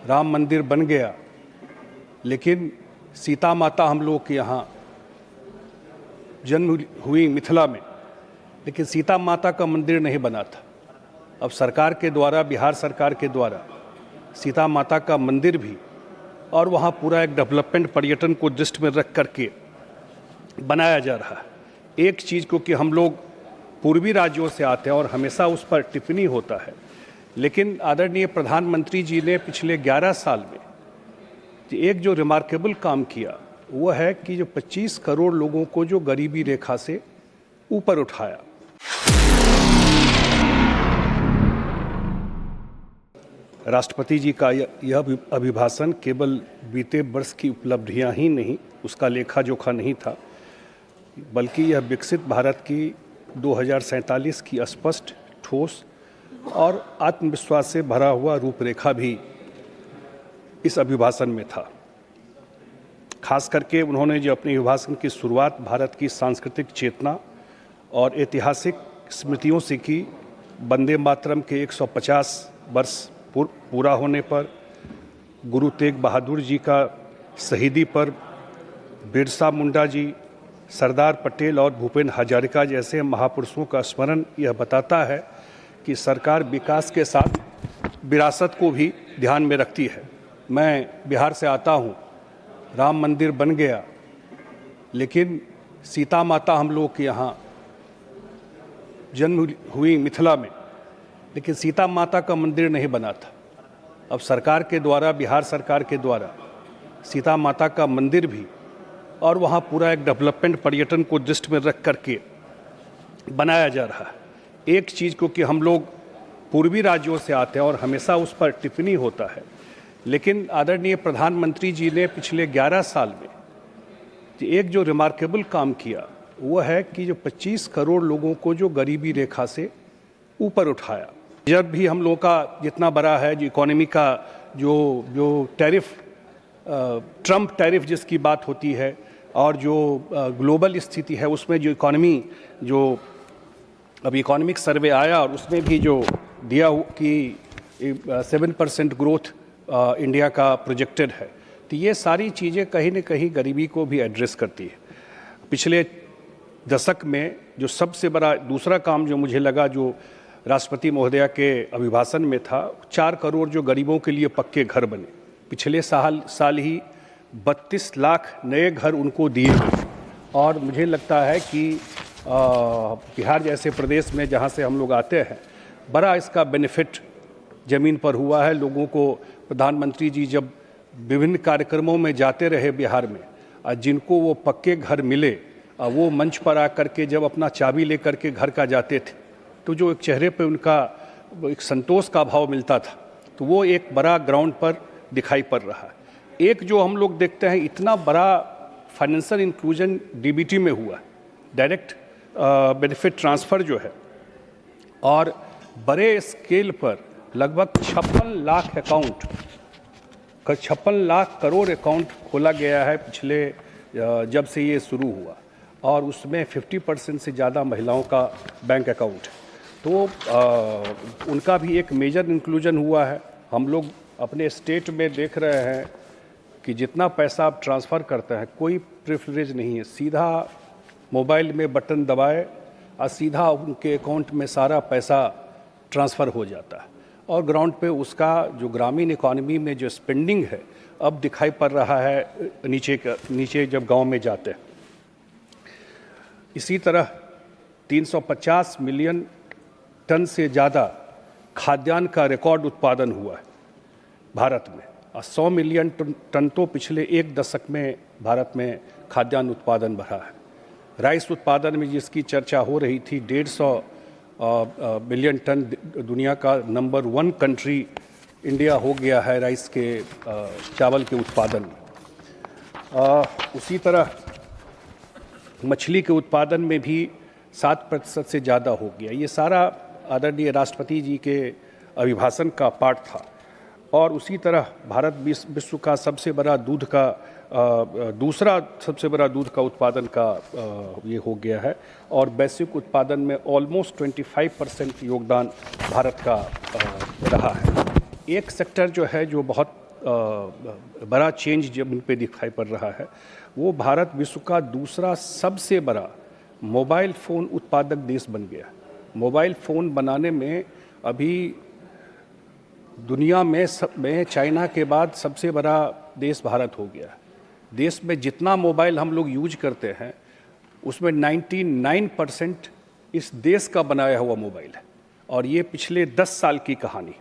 राम मंदिर बन गया, लेकिन सीता माता हम लोग के यहाँ जन्म हुई मिथिला में, लेकिन सीता माता का मंदिर नहीं बना था। अब सरकार के द्वारा, बिहार सरकार के द्वारा सीता माता का मंदिर भी और वहाँ पूरा एक डेवलपमेंट पर्यटन को दृष्टि में रख करके बनाया जा रहा है। एक चीज़, क्योंकि हम लोग पूर्वी राज्यों से आते हैं और हमेशा उस पर टिप्पणी होता है, लेकिन आदरणीय प्रधानमंत्री जी ने पिछले 11 साल में एक जो रिमार्केबल काम किया वो है कि जो 25 करोड़ लोगों को जो गरीबी रेखा से ऊपर उठाया। राष्ट्रपति जी का यह अभिभाषण केवल बीते वर्ष की उपलब्धियां ही नहीं, उसका लेखा जोखा नहीं था, बल्कि यह विकसित भारत की 2047 की स्पष्ट, ठोस और आत्मविश्वास से भरा हुआ रूपरेखा भी इस अभिभाषण में था। खास करके उन्होंने जो अपने अभिभाषण की शुरुआत भारत की सांस्कृतिक चेतना और ऐतिहासिक स्मृतियों से की, वंदे मातरम के 150 वर्ष पूरा होने पर, गुरु तेग बहादुर जी का शहीदी पर, बिरसा मुंडा जी, सरदार पटेल और भूपेन हजारिका जैसे महापुरुषों का स्मरण यह बताता है कि सरकार विकास के साथ विरासत को भी ध्यान में रखती है। मैं बिहार से आता हूँ, राम मंदिर बन गया, लेकिन सीता माता हम लोग के यहाँ जन्म हुई मिथिला में, लेकिन सीता माता का मंदिर नहीं बना था। अब सरकार के द्वारा, बिहार सरकार के द्वारा सीता माता का मंदिर भी और वहाँ पूरा एक डेवलपमेंट पर्यटन को दृष्टि में रख करके बनाया जा रहा है। एक चीज़, क्योंकि हम लोग पूर्वी राज्यों से आते हैं और हमेशा उस पर टिप्पणी होता है, लेकिन आदरणीय प्रधानमंत्री जी ने पिछले 11 साल में एक जो रिमार्केबल काम किया वो है कि जो 25 करोड़ लोगों को जो गरीबी रेखा से ऊपर उठाया। जब भी हम लोगों का जितना बड़ा है, जो इकोनॉमी का जो टैरिफ, ट्रम्प टैरिफ जिसकी बात होती है, और जो ग्लोबल स्थिति है उसमें जो इकोनॉमी, जो अभी इकोनॉमिक सर्वे आया और उसमें भी जो दिया कि 7% ग्रोथ इंडिया का प्रोजेक्टेड है, तो ये सारी चीज़ें कहीं न कहीं गरीबी को भी एड्रेस करती है। पिछले दशक में जो सबसे बड़ा दूसरा काम जो मुझे लगा, जो राष्ट्रपति महोदया के अभिभाषण में था, 4 करोड़ जो गरीबों के लिए पक्के घर बने। पिछले साल ही 32 लाख नए घर उनको दिए गए, और मुझे लगता है कि बिहार जैसे प्रदेश में जहाँ से हम लोग आते हैं, बड़ा इसका बेनिफिट ज़मीन पर हुआ है लोगों को। प्रधानमंत्री जी जब विभिन्न कार्यक्रमों में जाते रहे बिहार में, जिनको वो पक्के घर मिले, वो मंच पर आकर के जब अपना चाबी लेकर के घर का जाते थे, तो जो एक चेहरे पे उनका एक संतोष का भाव मिलता था, तो वो एक बड़ा ग्राउंड पर दिखाई पड़ रहा है। एक जो हम लोग देखते हैं, इतना बड़ा फाइनेंशियल इंक्लूजन डीबीटी में हुआ, डायरेक्ट बेनिफिट ट्रांसफ़र जो है, और बड़े स्केल पर लगभग 56 लाख अकाउंट, 56 लाख करोड़ अकाउंट खोला गया है पिछले जब से ये शुरू हुआ, और उसमें 50% से ज़्यादा महिलाओं का बैंक अकाउंट है। तो उनका भी एक मेजर इंक्लूजन हुआ है। हम लोग अपने स्टेट में देख रहे हैं कि जितना पैसा आप ट्रांसफ़र करते हैं, कोई प्रिविलेज नहीं है, सीधा मोबाइल में बटन दबाए और सीधा उनके अकाउंट में सारा पैसा ट्रांसफ़र हो जाता है, और ग्राउंड पे उसका जो ग्रामीण इकोनॉमी में जो स्पेंडिंग है अब दिखाई पड़ रहा है नीचे जब गांव में जाते हैं। इसी तरह 350 मिलियन टन से ज़्यादा खाद्यान्न का रिकॉर्ड उत्पादन हुआ है भारत में, और 100 मिलियन टन तो पिछले एक दशक में भारत में खाद्यान्न उत्पादन बढ़ा है। राइस उत्पादन में जिसकी चर्चा हो रही थी, 150 मिलियन टन, दुनिया का नंबर 1 कंट्री इंडिया हो गया है राइस के, चावल के उत्पादन में। उसी तरह मछली के उत्पादन में भी 7% से ज़्यादा हो गया। ये सारा आदरणीय राष्ट्रपति जी के अभिभाषण का पार्ट था। और उसी तरह भारत विश्व का सबसे बड़ा दूध का दूसरा सबसे बड़ा दूध का उत्पादन का ये हो गया है, और वैश्विक उत्पादन में ऑलमोस्ट 25% योगदान भारत का रहा है। एक सेक्टर जो है जो बहुत बड़ा चेंज जब इन पे दिखाई पड़ रहा है, वो भारत विश्व का दूसरा सबसे बड़ा मोबाइल फ़ोन उत्पादक देश बन गया। मोबाइल फ़ोन बनाने में अभी दुनिया में चाइना के बाद सबसे बड़ा देश भारत हो गया। देश में जितना मोबाइल हम लोग यूज करते हैं उसमें 99% इस देश का बनाया हुआ मोबाइल है, और ये पिछले 10 साल की कहानी।